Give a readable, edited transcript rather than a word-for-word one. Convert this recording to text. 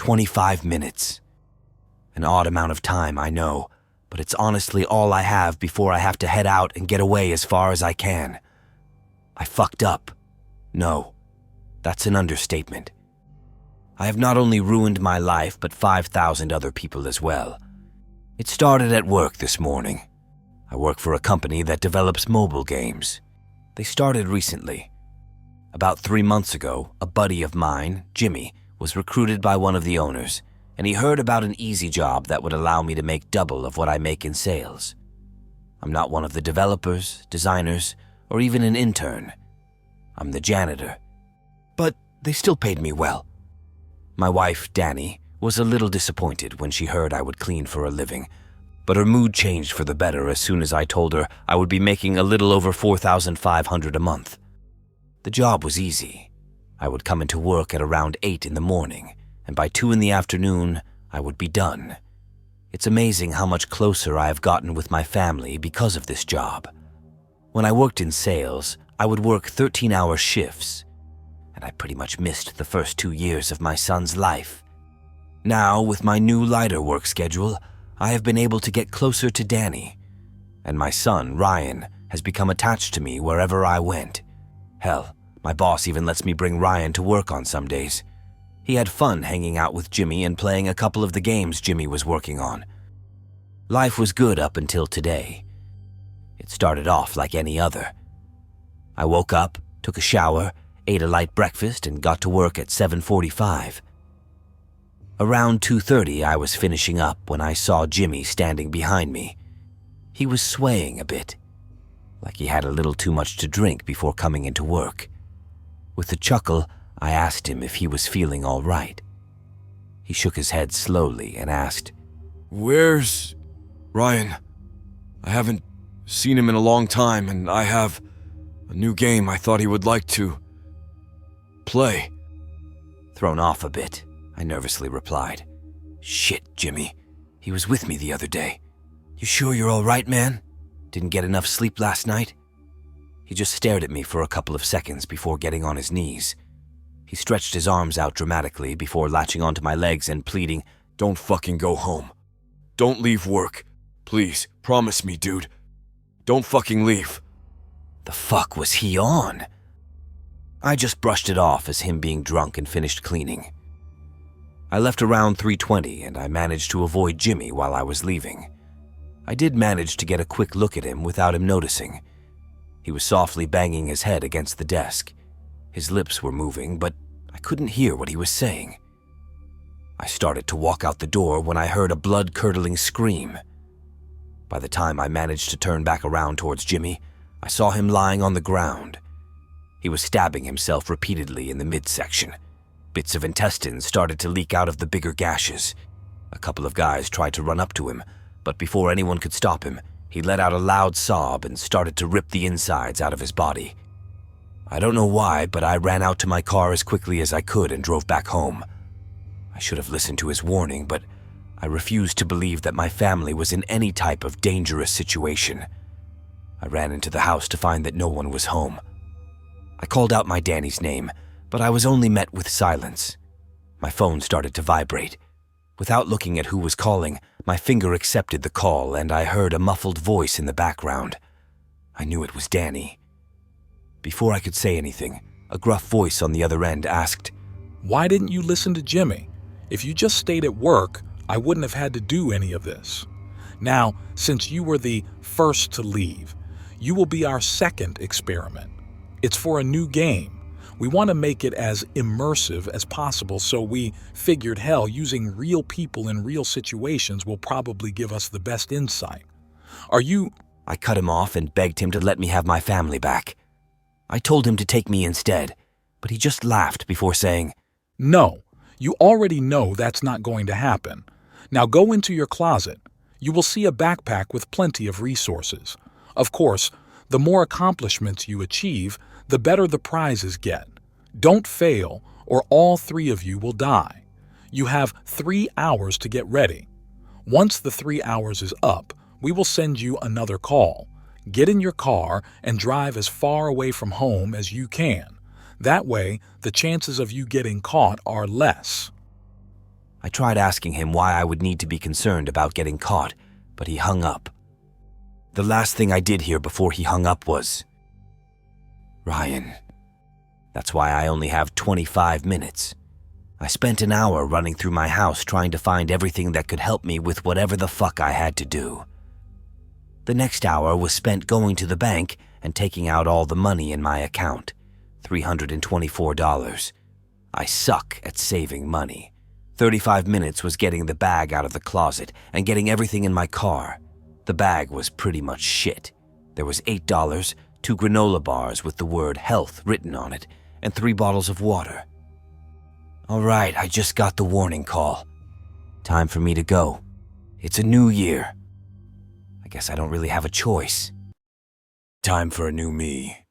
25 minutes. An odd amount of time, I know, but it's honestly all I have before I have to head out and get away as far as I can. I fucked up. No, that's an understatement. I have not only ruined my life, but 5,000 other people as well. It started at work this morning. I work for a company that develops mobile games. They started recently. About 3 months ago, a buddy of mine, Jimmy, was recruited by one of the owners, and he heard about an easy job that would allow me to make double of what I make in sales. I'm not one of the developers, designers, or even an intern. I'm the janitor. But they still paid me well. My wife, Danny, was a little disappointed when she heard I would clean for a living, but her mood changed for the better as soon as I told her I would be making a little over $4,500 a month. The job was easy. I would come into work at around 8 in the morning, and by 2 in the afternoon, I would be done. It's amazing how much closer I have gotten with my family because of this job. When I worked in sales, I would work 13-hour shifts, and I pretty much missed the first 2 years of my son's life. Now, with my new lighter work schedule, I have been able to get closer to Danny, and my son, Ryan, has become attached to me wherever I went. Hell, my boss even lets me bring Ryan to work on some days. He had fun hanging out with Jimmy and playing a couple of the games Jimmy was working on. Life was good up until today. It started off like any other. I woke up, took a shower, ate a light breakfast, and got to work at 7:45. Around 2:30, I was finishing up when I saw Jimmy standing behind me. He was swaying a bit, like he had a little too much to drink before coming into work. With a chuckle, I asked him if he was feeling all right. He shook his head slowly and asked, "Where's Ryan? I haven't seen him in a long time, and I have a new game I thought he would like to play." Thrown off a bit, I nervously replied, "Shit, Jimmy. He was with me the other day. You sure you're all right, man? Didn't get enough sleep last night?" He just stared at me for a couple of seconds before getting on his knees. He stretched his arms out dramatically before latching onto my legs and pleading, "Don't fucking go home. Don't leave work. Please, promise me, dude. Don't fucking leave." The fuck was he on? I just brushed it off as him being drunk and finished cleaning. I left around 3:20 and I managed to avoid Jimmy while I was leaving. I did manage to get a quick look at him without him noticing. He was softly banging his head against the desk. His lips were moving, but I couldn't hear what he was saying. I started to walk out the door when I heard a blood-curdling scream. By the time I managed to turn back around towards Jimmy, I saw him lying on the ground. He was stabbing himself repeatedly in the midsection. Bits of intestines started to leak out of the bigger gashes. A couple of guys tried to run up to him, but before anyone could stop him, he let out a loud sob and started to rip the insides out of his body. I don't know why, but I ran out to my car as quickly as I could and drove back home. I should have listened to his warning, but I refused to believe that my family was in any type of dangerous situation. I ran into the house to find that no one was home. I called out my Danny's name, but I was only met with silence. My phone started to vibrate. Without looking at who was calling, my finger accepted the call and I heard a muffled voice in the background. I knew it was Danny. Before I could say anything, a gruff voice on the other end asked, "Why didn't you listen to Jimmy? If you just stayed at work, I wouldn't have had to do any of this. Now, since you were the first to leave, you will be our second experiment. It's for a new game. We want to make it as immersive as possible, so we figured, hell, using real people in real situations will probably give us the best insight. Are you—" I cut him off and begged him to let me have my family back. I told him to take me instead, but he just laughed before saying, "No, you already know that's not going to happen. Now go into your closet. You will see a backpack with plenty of resources. Of course, the more accomplishments you achieve, the better the prizes get. Don't fail, or all 3 of you will die. You have 3 hours to get ready. Once the 3 hours is up, we will send you another call. Get in your car and drive as far away from home as you can. That way, the chances of you getting caught are less." I tried asking him why I would need to be concerned about getting caught, but he hung up. The last thing I did hear before he hung up was, "Ryan, that's why I only have 25 minutes. I spent an hour running through my house trying to find everything that could help me with whatever the fuck I had to do. The next hour was spent going to the bank and taking out all the money in my account, $324. I suck at saving money. 35 minutes was getting the bag out of the closet and getting everything in my car. The bag was pretty much shit. There was $8, 2 granola bars with the word health written on it, and 3 bottles of water. All right, I just got the warning call. Time for me to go. It's a new year. I guess I don't really have a choice. Time for a new me.